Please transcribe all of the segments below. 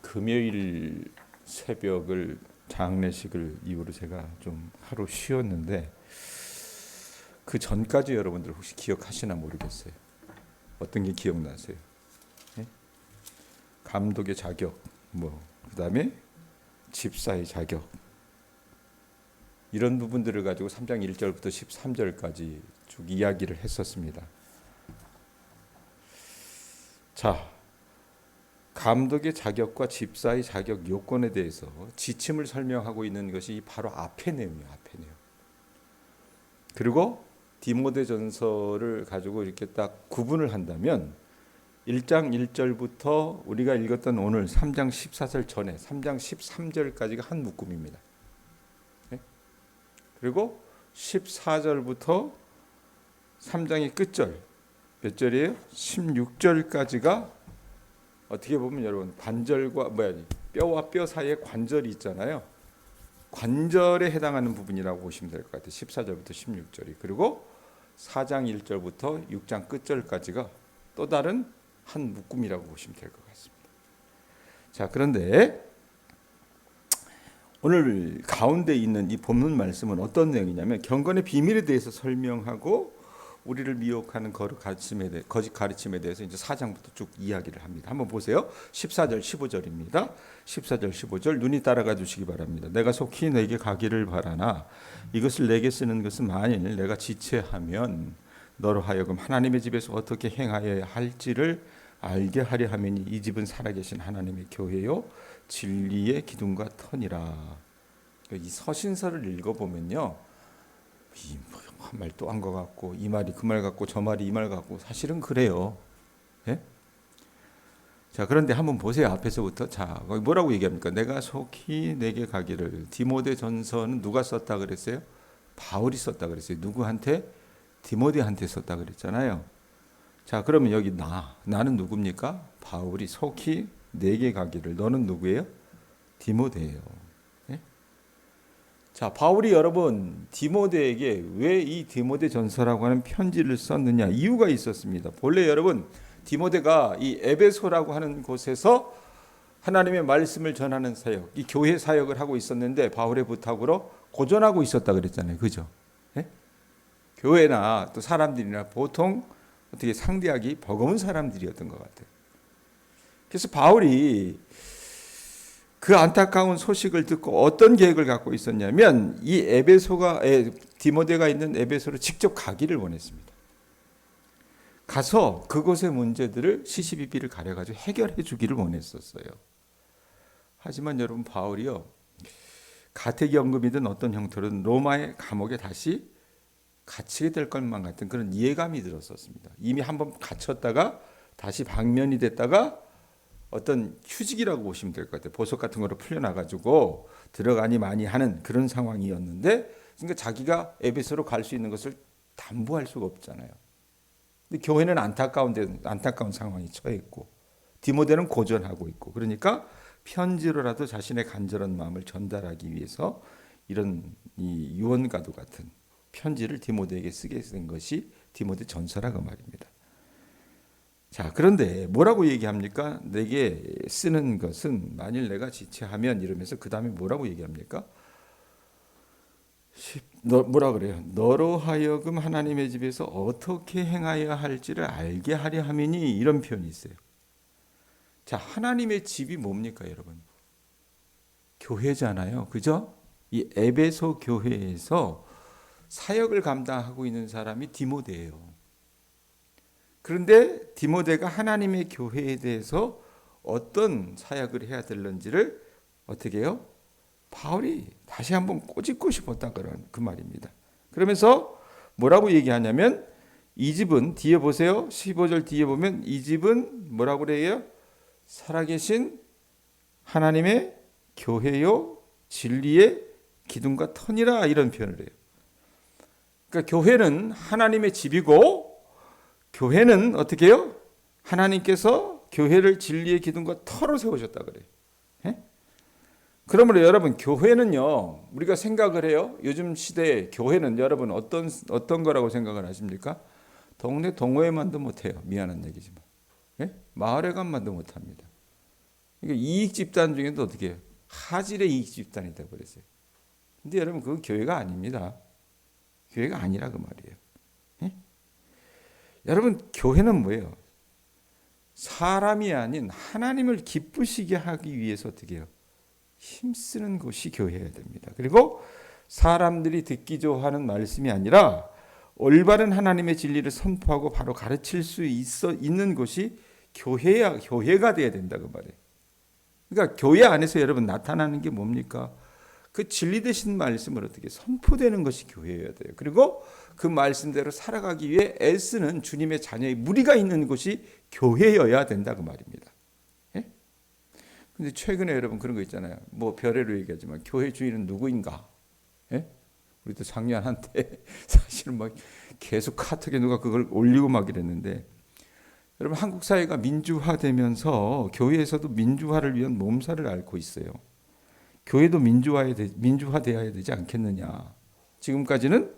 금요일 새벽을 장례식을 이후로 제가 좀 하루 쉬었는데 그 전까지 여러분들 혹시 기억하시나 모르겠어요. 어떤 게 기억나세요? 예? 감독의 자격, 그다음에 집사의 자격, 이런 부분들을 가지고 3장 1절부터 13절까지 쭉 이야기를 했었습니다. 자, 감독의 자격과 집사의 자격 요건에 대해서 지침을 설명하고 있는 것이 바로 앞의 내용이에요. 앞의 내용. 그리고 디모데전서를 가지고 이렇게 딱 구분을 한다면 1장 1절부터 우리가 읽었던 오늘 3장 14절 전에 3장 13절까지가 한 묶음입니다. 네? 그리고 14절부터 3장의 끝절 몇 절이에요? 16절까지가 어떻게 보면 여러분 관절과 뼈와 뼈 사이에 관절이 있잖아요. 관절에 해당하는 부분이라고 보시면 될 것 같아요. 14절부터 16절이. 그리고 4장 1절부터 6장 끝절까지가 또 다른 한 묶음이라고 보시면 될 것 같습니다. 자, 그런데 오늘 가운데 있는 이 본문 말씀은 어떤 내용이냐면 경건의 비밀에 대해서 설명하고 우리를 미혹하는 거짓 가르침에 대해서 이제 4장부터 쭉 이야기를 합니다. 한번 보세요. 14절 15절입니다. 14절 15절 눈이 따라가 주시기 바랍니다. 내가 속히 내게 가기를 바라나 이것을 내게 쓰는 것은 만일 내가 지체하면 너로 하여금 하나님의 집에서 어떻게 행하여야 할지를 알게 하려 함이니 이 집은 살아계신 하나님의 교회요 진리의 기둥과 터니라. 이 서신서를 읽어보면요, 한 말 또 한 것 같고 이 말이 그 말 같고 저 말이 이 말 같고 사실은 그래요. 예? 자, 그런데 한번 보세요. 앞에서부터. 자, 거기 뭐라고 얘기합니까? 내가 속히 내게 가기를. 디모데전서는 누가 썼다 그랬어요? 바울이 썼다 그랬어요. 누구한테? 디모데한테 썼다 그랬잖아요. 자, 그러면 여기 나는 누굽니까? 바울이 속히 내게 가기를. 너는 누구예요? 디모데예요. 예? 자, 바울이 여러분 디모데에게 왜 이 디모데전서라고 하는 편지를 썼느냐? 이유가 있었습니다. 본래 여러분 디모데가 이 에베소라고 하는 곳에서 하나님의 말씀을 전하는 사역, 이 교회 사역을 하고 있었는데 바울의 부탁으로 고전하고 있었다 그랬잖아요. 그죠? 예? 교회나 또 사람들이나 보통 어떻게 상대하기 버거운 사람들이었던 것 같아요. 그래서 바울이 그 안타까운 소식을 듣고 어떤 계획을 갖고 있었냐면 이 디모데가 있는 에베소로 직접 가기를 원했습니다. 가서 그곳의 문제들을 시시비비를 가려가지고 해결해 주기를 원했었어요. 하지만 여러분 바울이요, 가택연금이든 어떤 형태로든 로마의 감옥에 다시 갇히게 될 것만 같은 그런 이해감이 들었었습니다. 이미 한번 갇혔다가 다시 방면이 됐다가 어떤 휴직이라고 보시면 될 것 같아요. 보석 같은 거로 풀려나가지고 들어가니 많이 하는 그런 상황이었는데, 그러니까 자기가 에베소로 갈 수 있는 것을 담보할 수가 없잖아요. 근데 교회는 안타까운 상황이 처해 있고 디모데는 고전하고 있고, 그러니까 편지로라도 자신의 간절한 마음을 전달하기 위해서 이런 이 유언과도 같은 편지를 디모데에게 쓰게 된 것이 디모데 전서라고 말입니다. 자, 그런데 뭐라고 얘기합니까? 내게 쓰는 것은 만일 내가 지체하면 이러면서 그 다음에 뭐라고 얘기합니까? 뭐라 그래요? 너로 하여금 하나님의 집에서 어떻게 행하여야 할지를 알게 하려 함이니, 이런 표현이 있어요. 자, 하나님의 집이 뭡니까 여러분? 교회잖아요. 그죠? 이 에베소 교회에서 사역을 감당하고 있는 사람이 디모데예요. 그런데 디모데가 하나님의 교회에 대해서 어떤 사역을 해야 되는지를 어떻게 해요? 바울이 다시 한번 꼬집고 싶었다 그런 그 말입니다. 그러면서 뭐라고 얘기하냐면 이 집은 뒤에 보세요. 15절 뒤에 보면 이 집은 뭐라고 그래요? 살아계신 하나님의 교회요 진리의 기둥과 터니라, 이런 표현을 해요. 그러니까 교회는 하나님의 집이고 교회는 어떻게 해요? 하나님께서 교회를 진리의 기둥과 터로 세우셨다 그래요. 예? 그러므로 여러분 교회는요, 우리가 생각을 해요. 요즘 시대에 교회는 여러분 어떤 거라고 생각을 하십니까? 동네 동호회만도 못해요. 미안한 얘기지만. 예? 마을회관만도 못합니다. 그러니까 이익 집단 중에도 어떻게 해요? 하질의 이익 집단이 되어 버렸어요. 근데 여러분 그건 교회가 아닙니다. 교회가 아니라 그 말이에요. 예? 여러분 교회는 뭐예요? 사람이 아닌 하나님을 기쁘시게 하기 위해서 어떻게 해요? 힘쓰는 곳이 교회여야 됩니다. 그리고 사람들이 듣기 좋아하는 말씀이 아니라 올바른 하나님의 진리를 선포하고 바로 가르칠 수 있는 곳이 교회가 돼야 된다 그 말이에요. 그러니까 교회 안에서 여러분 나타나는 게 뭡니까? 그 진리 되신 말씀을 어떻게 선포되는 것이 교회여야 돼요. 그리고 그 말씀대로 살아가기 위해 애쓰는 주님의 자녀의 무리가 있는 곳이 교회여야 된다 그 말입니다. 예? 근데 최근에 여러분 그런 거 있잖아요. 뭐 별애로 얘기하지만 교회 주인은 누구인가? 예? 우리도 작년 한때 사실은 막 계속 카톡에 누가 그걸 올리고 막 이랬는데 여러분 한국 사회가 민주화되면서 교회에서도 민주화를 위한 몸살을 앓고 있어요. 교회도 민주화되어야 되지 않겠느냐. 지금까지는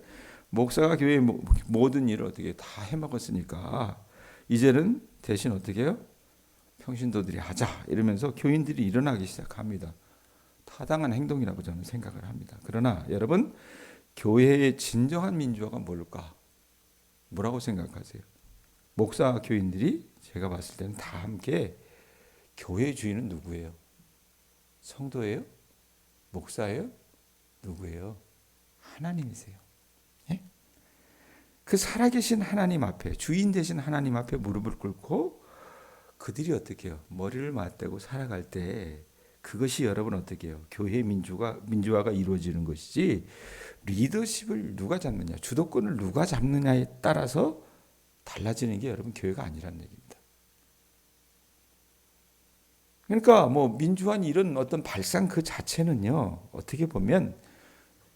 목사가 교회의 모든 일을 어떻게 다 해먹었으니까 이제는 대신 어떻게 해요? 평신도들이 하자 이러면서 교인들이 일어나기 시작합니다. 타당한 행동이라고 저는 생각을 합니다. 그러나 여러분 교회의 진정한 민주화가 뭘까? 뭐라고 생각하세요? 목사 교인들이 제가 봤을 때는 다 함께 교회 주인은 누구예요? 성도예요? 목사예요? 누구예요? 하나님이세요. 예? 그 살아계신 하나님 앞에 주인 되신 하나님 앞에 무릎을 꿇고 그들이 어떻게 해요? 머리를 맞대고 살아갈 때 그것이 여러분 어떻게 해요? 교회 민주화가 이루어지는 것이지 리더십을 누가 잡느냐 주도권을 누가 잡느냐에 따라서 달라지는 게 여러분 교회가 아니라는 얘기입니다. 그러니까 뭐 민주화는 이런 어떤 발상 그 자체는요 어떻게 보면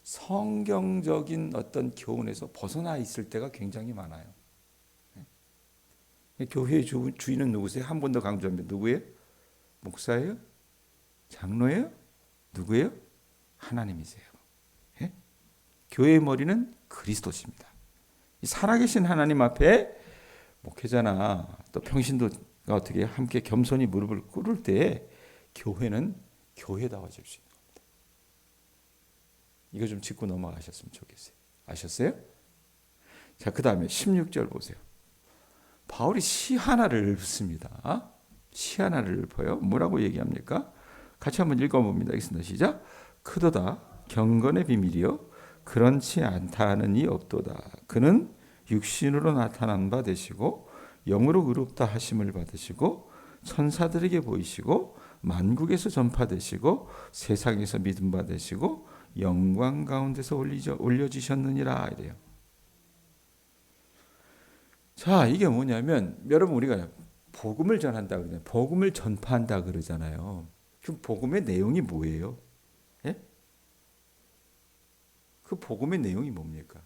성경적인 어떤 교훈에서 벗어나 있을 때가 굉장히 많아요. 교회의 주인은 누구세요? 한 번 더 강조합니다. 누구예요? 목사예요? 장로예요? 누구예요? 하나님이세요. 예? 교회의 머리는 그리스도십니다. 살아계신 하나님 앞에 목회자나 또 평신도가 어떻게 함께 겸손히 무릎을 꿇을 때 교회는 교회다워질 수 있는 겁니다. 이거 좀 짚고 넘어가셨으면 좋겠어요. 아셨어요? 자, 그 다음에 16절 보세요. 바울이 시 하나를 읊습니다. 시 하나를 읊어요. 뭐라고 얘기합니까? 같이 한번 읽어봅니다. 알겠습니다. 시작. 크도다 경건의 비밀이요 그렇지 않다 하는 이 없도다. 그는 육신으로 나타난 바 되시고 영으로 의롭다 하심을 받으시고 천사들에게 보이시고 만국에서 전파되시고 세상에서 믿음 받으시고 영광 가운데서 올려지셨느니라 이래요. 자, 이게 뭐냐면 여러분 우리가 복음을 전한다 그러잖아요. 복음을 전파한다 그러잖아요. 그 복음의 내용이 뭐예요? 예? 그 복음의 내용이 뭡니까?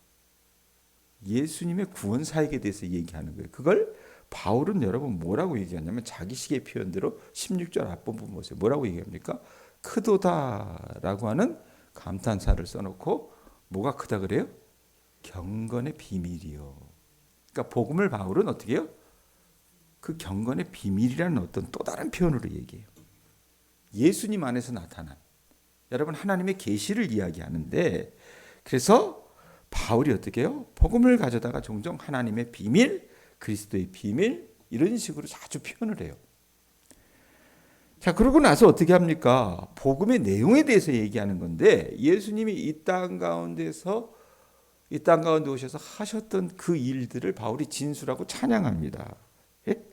예수님의 구원 사역에 대해서 얘기하는 거예요. 그걸 바울은 여러분 뭐라고 얘기하냐면 자기식의 표현대로 16절 앞부분 보세요. 뭐라고 얘기합니까? 크도다라고 하는 감탄사를 써놓고 뭐가 크다 그래요? 경건의 비밀이요. 그러니까 복음을 바울은 어떻게 해요? 그 경건의 비밀이라는 어떤 또 다른 표현으로 얘기해요. 예수님 안에서 나타난 여러분 하나님의 계시를 이야기하는데 그래서 바울이 어떻게 해요? 복음을 가져다가 종종 하나님의 비밀, 그리스도의 비밀 이런 식으로 자주 표현을 해요. 자, 그러고 나서 어떻게 합니까? 복음의 내용에 대해서 얘기하는 건데 예수님이 이 땅 가운데 오셔서 하셨던 그 일들을 바울이 진술하고 찬양합니다. 예?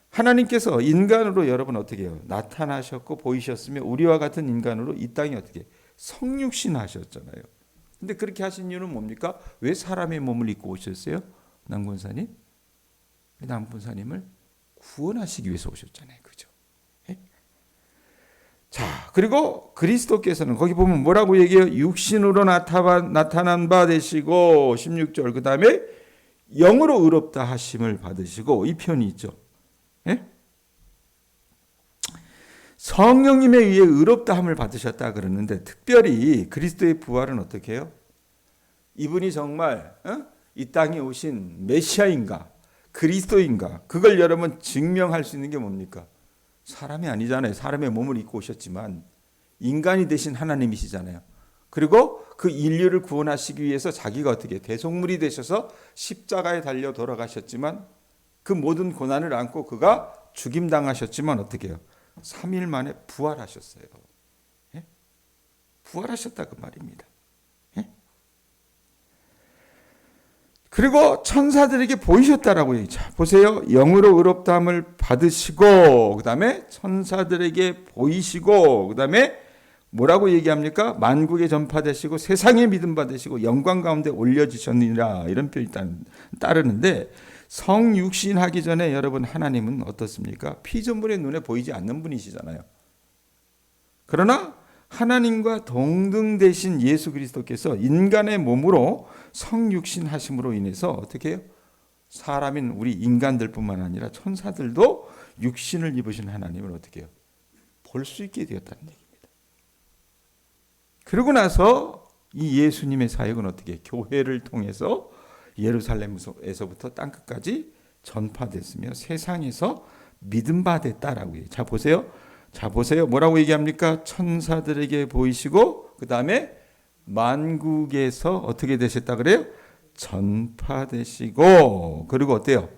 하나님께서 인간으로 여러분 어떻게 해요? 나타나셨고 보이셨으며 우리와 같은 인간으로 이 땅에 어떻게 성육신 하셨잖아요. 근데 그렇게 하신 이유는 뭡니까? 왜 사람의 몸을 입고 오셨어요? 남군사님? 남군사님을 구원하시기 위해서 오셨잖아요. 그죠? 예? 자, 그리고 그리스도께서는 거기 보면 뭐라고 얘기해요? 육신으로 나타난 바 되시고 16절 그 다음에 영으로 의롭다 하심을 받으시고 이 표현이 있죠. 예? 성령님에 의해 의롭다함을 받으셨다 그러는데 특별히 그리스도의 부활은 어떻게 해요? 이분이 정말 이 땅에 오신 메시아인가 그리스도인가 그걸 여러분 증명할 수 있는 게 뭡니까? 사람이 아니잖아요. 사람의 몸을 입고 오셨지만 인간이 되신 하나님이시잖아요. 그리고 그 인류를 구원하시기 위해서 자기가 어떻게 대속물이 되셔서 십자가에 달려 돌아가셨지만 그 모든 고난을 안고 그가 죽임당하셨지만 어떻게 해요? 3일 만에 부활하셨어요. 예? 부활하셨다 그 말입니다. 예? 그리고 천사들에게 보이셨다라고 얘기해요. 자, 보세요. 영으로 의롭다함을 받으시고 그다음에 천사들에게 보이시고 그다음에 뭐라고 얘기합니까? 만국에 전파되시고 세상에 믿음 받으시고 영광 가운데 올려지셨느니라 이런 표현이 따르는데 성육신하기 전에 여러분 하나님은 어떻습니까? 피조물의 눈에 보이지 않는 분이시잖아요. 그러나 하나님과 동등 되신 예수 그리스도께서 인간의 몸으로 성육신하심으로 인해서 어떻게 해요? 사람인 우리 인간들뿐만 아니라 천사들도 육신을 입으신 하나님을 어떻게 해요? 볼 수 있게 되었다는 얘기입니다. 그러고 나서 이 예수님의 사역은 어떻게 해요? 교회를 통해서 예루살렘에서부터 땅끝까지 전파됐으며 세상에서 믿음 받았다라고 해요. 자 보세요. 뭐라고 얘기합니까? 천사들에게 보이시고 그 다음에 만국에서 어떻게 되셨다 그래요? 전파되시고 그리고 어때요?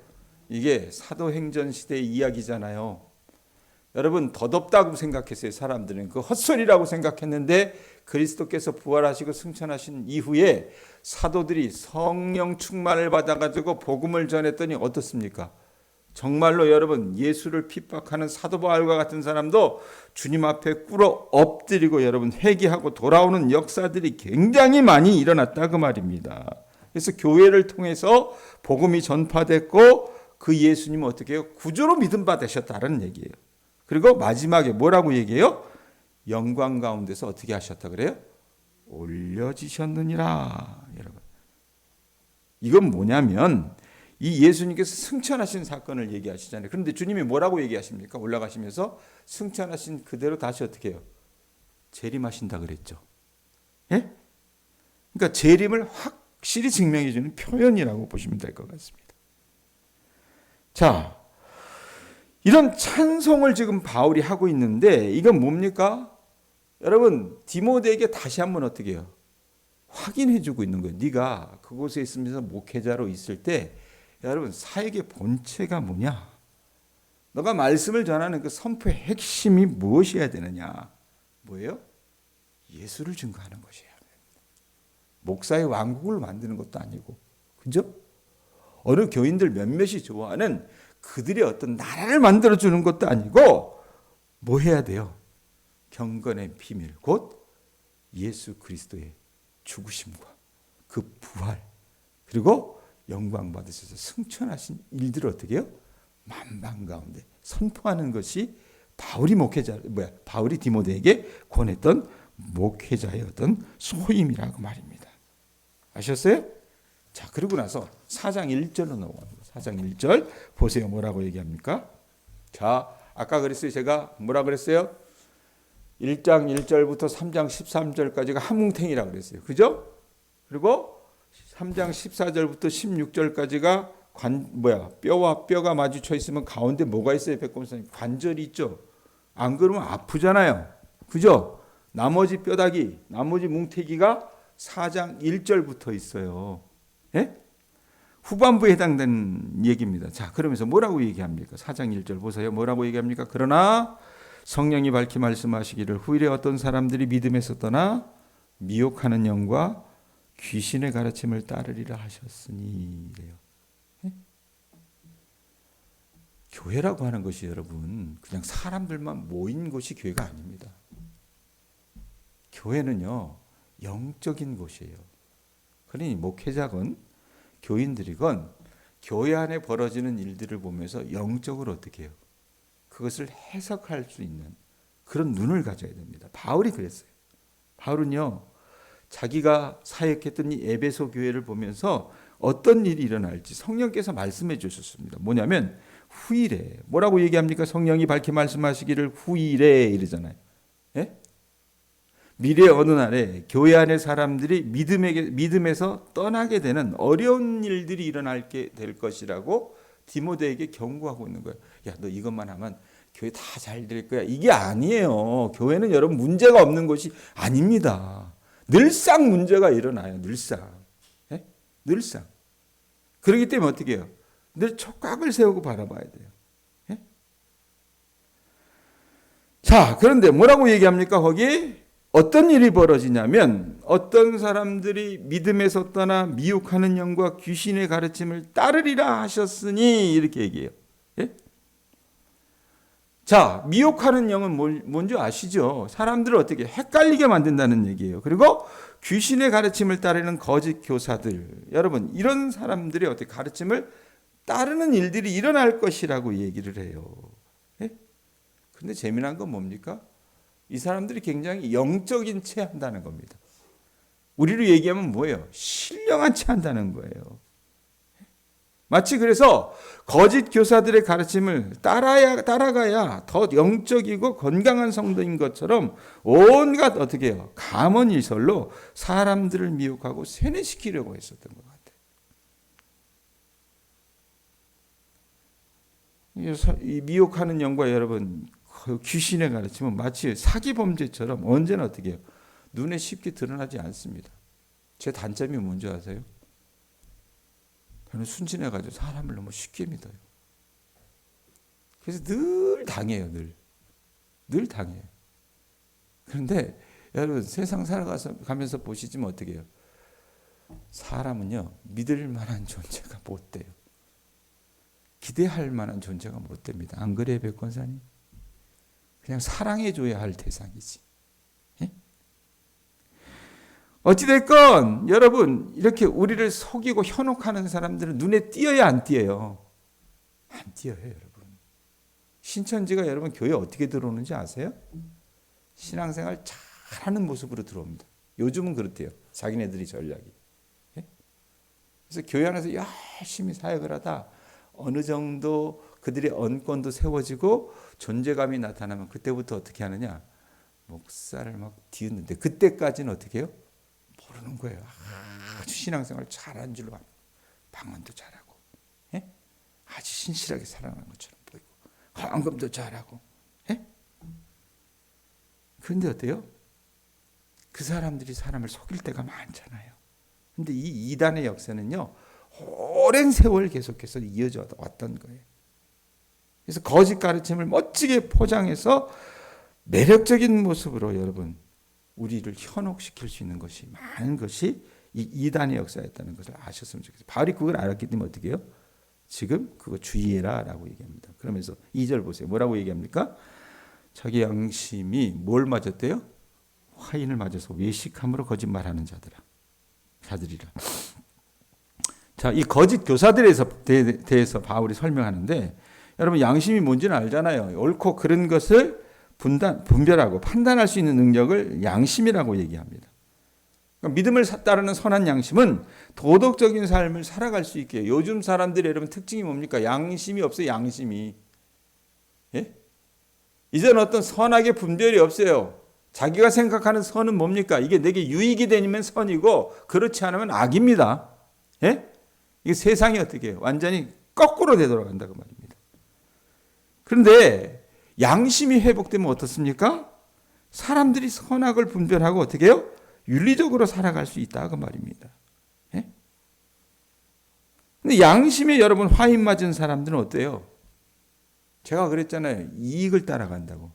이게 사도행전 시대의 이야기잖아요. 여러분 덧없다고 생각했어요. 사람들은 그 헛소리라고 생각했는데 그리스도께서 부활하시고 승천하신 이후에 사도들이 성령 충만을 받아가지고 복음을 전했더니 어떻습니까? 정말로 여러분 예수를 핍박하는 사도 바울과 같은 사람도 주님 앞에 꿇어 엎드리고 여러분 회개하고 돌아오는 역사들이 굉장히 많이 일어났다 그 말입니다. 그래서 교회를 통해서 복음이 전파됐고 그 예수님은 어떻게 해요? 구주로 믿음 받으셨다는 얘기예요. 그리고 마지막에 뭐라고 얘기해요? 영광 가운데서 어떻게 하셨다 그래요? 올려지셨느니라. 여러분 이건 뭐냐면 이 예수님께서 승천하신 사건을 얘기하시잖아요. 그런데 주님이 뭐라고 얘기하십니까? 올라가시면서 승천하신 그대로 다시 어떻게 해요? 재림하신다 그랬죠. 예? 그러니까 재림을 확실히 증명해 주는 표현이라고 보시면 될 것 같습니다. 자, 이런 찬송을 지금 바울이 하고 있는데 이건 뭡니까? 여러분 디모데에게 다시 한번 어떻게 해요? 확인해 주고 있는 거예요. 네가 그곳에 있으면서 목회자로 있을 때 여러분 사역의 본체가 뭐냐? 너가 말씀을 전하는 그 선포의 핵심이 무엇이어야 되느냐? 뭐예요? 예수를 증거하는 것이에요. 목사의 왕국을 만드는 것도 아니고, 그죠? 어느 교인들 몇몇이 좋아하는 그들의 어떤 나라를 만들어주는 것도 아니고 뭐 해야 돼요? 경건의 비밀, 곧 예수 그리스도의 죽으심과 그 부활 그리고 영광 받으셔서 승천하신 일들을 어떻게 해요? 만방 가운데 선포하는 것이 바울이 디모데에게 권했던 목회자의 어떤 소임이라고 말입니다. 아셨어요? 자, 그러고 나서 4장 1절로 넘어갑니다. 4장 1절 보세요. 뭐라고 얘기합니까? 자, 아까 그랬어요. 제가 뭐라 그랬어요? 1장 1절부터 3장 13절까지가 한 뭉탱이라고 그랬어요. 그죠? 그리고 3장 14절부터 16절까지가 뼈와 뼈가 마주쳐 있으면 가운데 뭐가 있어요? 백곰선생 관절이 있죠. 안 그러면 아프잖아요. 그죠? 나머지 뼈다귀, 나머지 뭉태기가 4장 1절부터 있어요. 예? 후반부에 해당되는 얘기입니다. 자, 그러면서 뭐라고 얘기합니까? 4장 1절 보세요. 뭐라고 얘기합니까? 그러나 성령이 밝히 말씀하시기를 후일에 어떤 사람들이 믿음에서 떠나 미혹하는 영과 귀신의 가르침을 따르리라 하셨으니 이래요. 예? 교회라고 하는 것이 여러분 그냥 사람들만 모인 곳이 교회가 아닙니다. 교회는요 영적인 곳이에요. 그러니 목회자건 교인들이건 교회 안에 벌어지는 일들을 보면서 영적으로 어떻게 해요? 그것을 해석할 수 있는 그런 눈을 가져야 됩니다. 바울이 그랬어요. 바울은요 자기가 사역했던 이 에베소 교회를 보면서 어떤 일이 일어날지 성령께서 말씀해 주셨습니다. 뭐냐면 후일에 뭐라고 얘기합니까? 성령이 밝히 말씀하시기를 후일에 이러잖아요. 예? 미래 어느 날에 교회 안의 사람들이 믿음에서 떠나게 되는 어려운 일들이 일어나게 될 것이라고 디모데에게 경고하고 있는 거예요. 야, 너 이것만 하면 교회 다 잘 될 거야. 이게 아니에요. 교회는 여러분 문제가 없는 곳이 아닙니다. 늘상 문제가 일어나요. 늘상. 예? 늘상. 그렇기 때문에 어떻게 해요? 늘 촉각을 세우고 바라봐야 돼요. 예? 자, 그런데 뭐라고 얘기합니까? 거기 어떤 일이 벌어지냐면 어떤 사람들이 믿음에서 떠나 미혹하는 영과 귀신의 가르침을 따르리라 하셨으니 이렇게 얘기해요. 예? 자, 미혹하는 영은 뭔지 아시죠? 사람들을 어떻게 헷갈리게 만든다는 얘기예요. 그리고 귀신의 가르침을 따르는 거짓 교사들. 여러분, 이런 사람들의 어떻게 가르침을 따르는 일들이 일어날 것이라고 얘기를 해요. 예? 근데 재미난 건 뭡니까? 이 사람들이 굉장히 영적인 채 한다는 겁니다. 우리로 얘기하면 뭐예요? 신령한 채 한다는 거예요. 마치 그래서 거짓 교사들의 가르침을 따라가야 더 영적이고 건강한 성도인 것처럼 온갖 어떻게 해요? 감언이설로 사람들을 미혹하고 세뇌시키려고 했었던 것 같아요. 이 미혹하는 영과 여러분 그 귀신의 가르침은 마치 사기 범죄처럼 언제나 어떻게 해요? 눈에 쉽게 드러나지 않습니다. 제 단점이 뭔지 아세요? 저는 순진해가지고 사람을 너무 쉽게 믿어요. 그래서 늘 당해요. 늘 당해요. 그런데 여러분 세상 살아가면서 보시지만 어떻게 해요? 사람은요 믿을 만한 존재가 못 돼요. 기대할 만한 존재가 못 됩니다. 안 그래요, 백권사님? 그냥 사랑해줘야 할 대상이지. 예? 어찌됐건 여러분 이렇게 우리를 속이고 현혹하는 사람들은 눈에 띄어야 안 띄어요? 안 띄어요, 여러분. 신천지가 여러분 교회 어떻게 들어오는지 아세요? 신앙생활 잘하는 모습으로 들어옵니다. 요즘은 그렇대요. 자기네들이 전략이. 예? 그래서 교회 안에서 열심히 사역을 하다 어느 정도 그들의 언권도 세워지고 존재감이 나타나면 그때부터 어떻게 하느냐? 목사를 막 뒤흔는데 그때까지는 어떻게 해요? 모르는 거예요. 아주 신앙생활 잘한 줄로 알고 방언도 잘하고 예? 아주 신실하게 살아가는 것처럼 보이고 헌금도 잘하고 예? 그런데 어때요? 그 사람들이 사람을 속일 때가 많잖아요. 그런데 이 이단의 역사는요. 오랜 세월 계속해서 이어져 왔던 거예요. 그래서 거짓 가르침을 멋지게 포장해서 매력적인 모습으로 여러분 우리를 현혹시킬 수 있는 것이 많은 것이 이 이단의 역사였다는 것을 아셨으면 좋겠어요. 바울이 그걸 알았기 때문에 어떻게 해요? 지금 그거 주의해라 라고 얘기합니다. 그러면서 2절 보세요. 뭐라고 얘기합니까? 자기 양심이 뭘 맞았대요? 화인을 맞아서 외식함으로 거짓말하는 자들이라. 자, 이 거짓 교사들에 대해서 바울이 설명하는데 여러분 양심이 뭔지는 알잖아요. 옳고 그른 것을 분별하고 판단할 수 있는 능력을 양심이라고 얘기합니다. 그러니까 믿음을 따르는 선한 양심은 도덕적인 삶을 살아갈 수 있게 해요. 요즘 사람들이 여러분 특징이 뭡니까? 양심이 없어요. 양심이. 예? 이제는 어떤 선악의 분별이 없어요. 자기가 생각하는 선은 뭡니까? 이게 내게 유익이 되면 선이고 그렇지 않으면 악입니다. 예? 이게 세상이 어떻게 해요? 완전히 거꾸로 되돌아간다고 말입니다. 그런데 양심이 회복되면 어떻습니까? 사람들이 선악을 분별하고 어떻게 해요? 윤리적으로 살아갈 수 있다고 말입니다. 예? 근데 양심에 여러분 화인 맞은 사람들은 어때요? 제가 그랬잖아요. 이익을 따라간다고.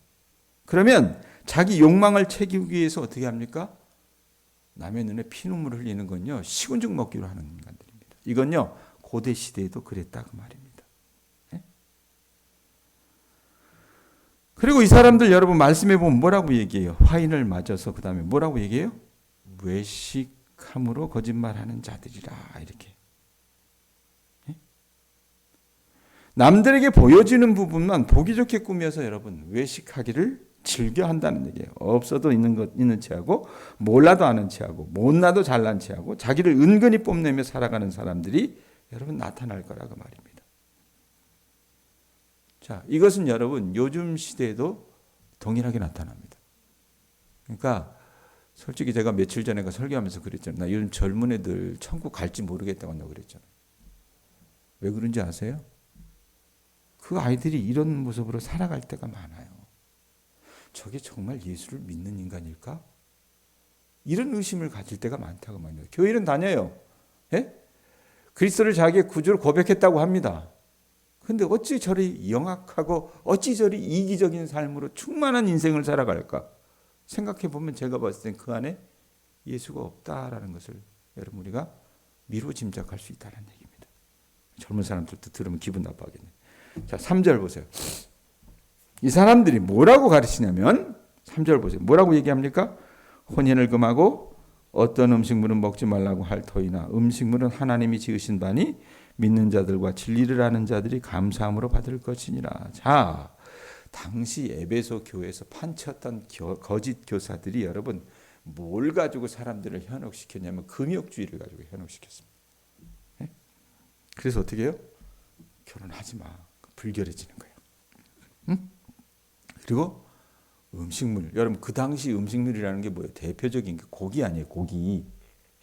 그러면 자기 욕망을 채우기 위해서 어떻게 합니까? 남의 눈에 피눈물을 흘리는 건요. 식은죽 먹기로 하는 인간들입니다. 이건요. 고대 시대에도 그랬다고 말입니다. 예? 그리고 이 사람들 여러분 말씀해 보면 뭐라고 얘기해요? 화인을 맞아서 그 다음에 뭐라고 얘기해요? 외식함으로 거짓말하는 자들이라 이렇게. 예? 남들에게 보여지는 부분만 보기 좋게 꾸며서 여러분 외식하기를 즐겨 한다는 얘기예요. 없어도 있는 체하고 몰라도 아는 체하고 못나도 잘난 체하고 자기를 은근히 뽐내며 살아가는 사람들이 여러분 나타날 거라고 말입니다. 자, 이것은 여러분 요즘 시대에도 동일하게 나타납니다. 그러니까 솔직히 제가 며칠 전에 설교하면서 그랬잖아요. 나 요즘 젊은 애들 천국 갈지 모르겠다고 한다고 그랬잖아요. 왜 그런지 아세요? 그 아이들이 이런 모습으로 살아갈 때가 많아요. 저게 정말 예수를 믿는 인간일까? 이런 의심을 가질 때가 많다고 말이에요. 교회는 다녀요. 예? 그리스도를 자기의 구주로 고백했다고 합니다. 근데 어찌 저리 영악하고 어찌 저리 이기적인 삶으로 충만한 인생을 살아갈까? 생각해 보면 제가 봤을 땐 그 안에 예수가 없다라는 것을 여러분 우리가 미루어 짐작할 수 있다는 얘기입니다. 젊은 사람들도 들으면 기분 나빠하겠네. 자, 3절 보세요. 이 사람들이 뭐라고 가르치냐면 3절 보세요. 뭐라고 얘기합니까? 혼인을 금하고 어떤 음식물은 먹지 말라고 할 터이나 음식물은 하나님이 지으신 바니 믿는 자들과 진리를 아는 자들이 감사함으로 받을 것이니라. 자, 당시 에베소 교회에서 판치었던 거짓 교사들이 여러분 뭘 가지고 사람들을 현혹시켰냐면 금욕주의를 가지고 현혹시켰습니다. 네? 그래서 어떻게 해요? 결혼하지 마. 불결해지는 거예요. 응? 그리고 음식물. 여러분 그 당시 음식물이라는 게 뭐예요? 대표적인 게 고기 아니에요. 고기.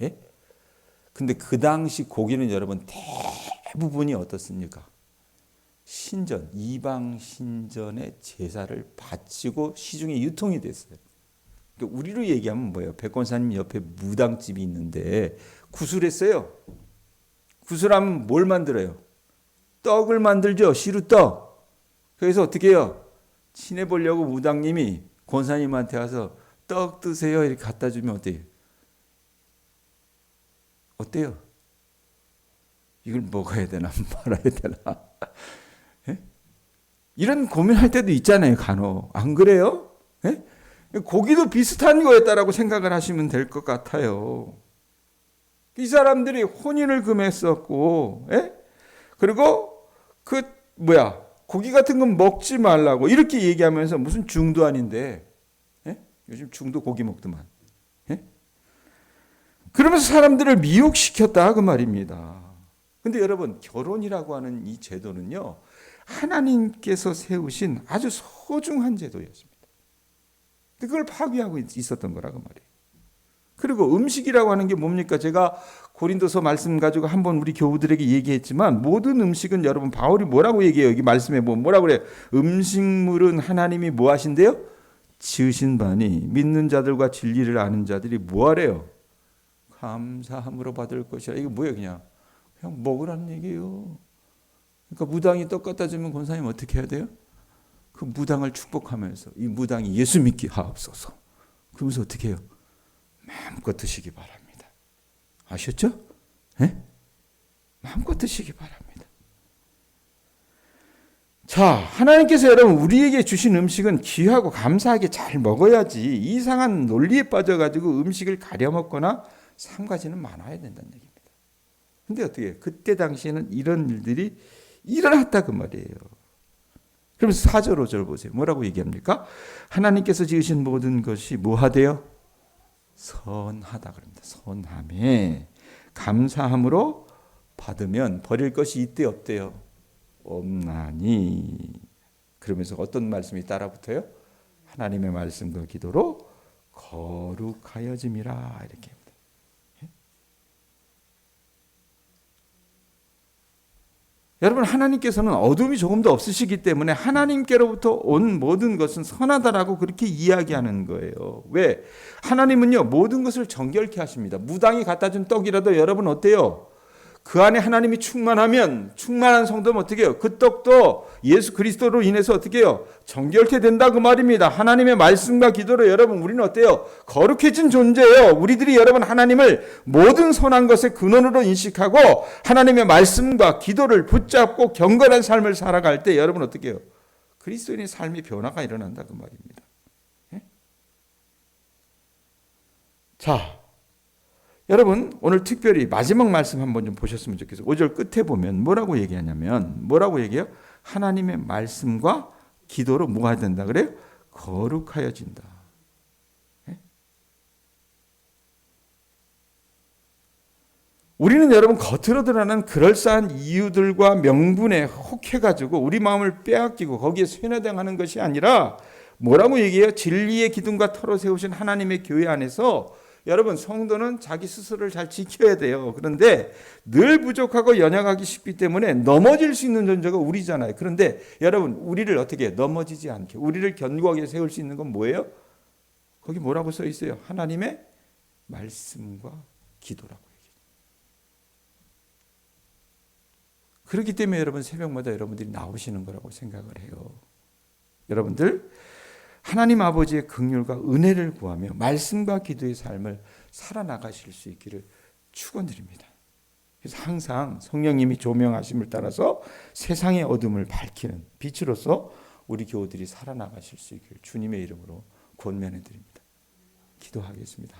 예? 근데 그 당시 고기는 여러분 대부분이 어떻습니까? 신전, 이방 신전의 제사를 바치고 시중에 유통이 됐어요. 그러니까 우리로 얘기하면 뭐예요? 백권사님 옆에 무당집이 있는데 구슬했어요. 구슬하면 뭘 만들어요? 떡을 만들죠. 시루떡. 그래서 어떻게 해요? 친해보려고 무당님이 권사님한테 와서 떡 드세요 이렇게 갖다 주면 어때요? 어때요? 이걸 먹어야 되나 말아야 되나? 예? 이런 고민할 때도 있잖아요. 간혹. 안 그래요? 예? 고기도 비슷한 거였다라고 생각을 하시면 될 것 같아요. 이 사람들이 혼인을 금했었고, 예? 그리고 고기 같은 건 먹지 말라고 이렇게 얘기하면서 무슨 중도 아닌데, 예? 요즘 중도 고기 먹더만. 예? 그러면서 사람들을 미혹시켰다 그 말입니다. 근데 여러분 결혼이라고 하는 이 제도는요 하나님께서 세우신 아주 소중한 제도였습니다. 그걸 파괴하고 있었던 거라고 말이에요. 그리고 음식이라고 하는 게 뭡니까? 제가 고린도서 말씀 가지고 한번 우리 교우들에게 얘기했지만 모든 음식은 여러분 바울이 뭐라고 얘기해요? 여기 말씀에 뭐라고 그래요? 음식물은 하나님이 뭐 하신대요? 지으신 바니 믿는 자들과 진리를 아는 자들이 뭐 하래요? 감사함으로 받을 것이라. 이거 뭐예요? 그냥 먹으라는 얘기예요. 그러니까 무당이 떡 갖다 주면 권사님 어떻게 해야 돼요? 그 무당을 축복하면서 이 무당이 예수 믿게 하옵소서. 그러면서 어떻게 해요? 마음껏 드시기 바랍니다. 아셨죠? 네? 마음껏 드시기 바랍니다. 자, 하나님께서 여러분 우리에게 주신 음식은 귀하고 감사하게 잘 먹어야지 이상한 논리에 빠져가지고 음식을 가려 먹거나 삼가지는 많아야 된다는 얘기입니다. 근데 어떻게 해요? 그때 당시에는 이런 일들이 일어났다 그 말이에요. 그러면서 4절 5절 보세요. 뭐라고 얘기합니까? 하나님께서 지으신 모든 것이 뭐하대요? 선하다 그럽니다. 선함에 감사함으로 받으면 버릴 것이 있대 없대요? 없나니. 그러면서 어떤 말씀이 따라붙어요? 하나님의 말씀과 기도로 거룩하여짐이라 이렇게. 여러분 하나님께서는 어둠이 조금도 없으시기 때문에 하나님께로부터 온 모든 것은 선하다라고 그렇게 이야기하는 거예요. 왜? 하나님은요 모든 것을 정결케 하십니다. 무당이 갖다 준 떡이라도 여러분 어때요? 그 안에 하나님이 충만하면 충만한 성도는 어떻게 해요? 그 떡도 예수 그리스도로 인해서 어떻게 해요? 정결케 된다 그 말입니다. 하나님의 말씀과 기도로 여러분 우리는 어때요? 거룩해진 존재예요. 우리들이 여러분 하나님을 모든 선한 것의 근원으로 인식하고 하나님의 말씀과 기도를 붙잡고 경건한 삶을 살아갈 때 여러분 어떻게 해요? 그리스도인의 삶의 변화가 일어난다 그 말입니다. 예? 자, 여러분 오늘 특별히 마지막 말씀 한번 좀 보셨으면 좋겠어요. 5절 끝에 보면 뭐라고 얘기하냐면 뭐라고 얘기해요? 하나님의 말씀과 기도로 뭐 해야 된다 그래요? 거룩하여진다. 네? 우리는 여러분 겉으로 드러나는 그럴싸한 이유들과 명분에 혹해가지고 우리 마음을 빼앗기고 거기에 쇠뇌당하는 것이 아니라 뭐라고 얘기해요? 진리의 기둥과 터로 세우신 하나님의 교회 안에서 여러분 성도는 자기 스스로를 잘 지켜야 돼요. 그런데 늘 부족하고 연약하기 쉽기 때문에 넘어질 수 있는 존재가 우리잖아요. 그런데 여러분 우리를 어떻게 해요? 넘어지지 않게 우리를 견고하게 세울 수 있는 건 뭐예요? 거기 뭐라고 써 있어요? 하나님의 말씀과 기도라고 얘기해요. 그렇기 때문에 여러분 새벽마다 여러분들이 나오시는 거라고 생각을 해요. 여러분들 하나님 아버지의 긍휼과 은혜를 구하며 말씀과 기도의 삶을 살아나가실 수 있기를 축원드립니다. 그래서 항상 성령님이 조명하심을 따라서 세상의 어둠을 밝히는 빛으로서 우리 교우들이 살아나가실 수 있기를 주님의 이름으로 권면해 드립니다. 기도하겠습니다.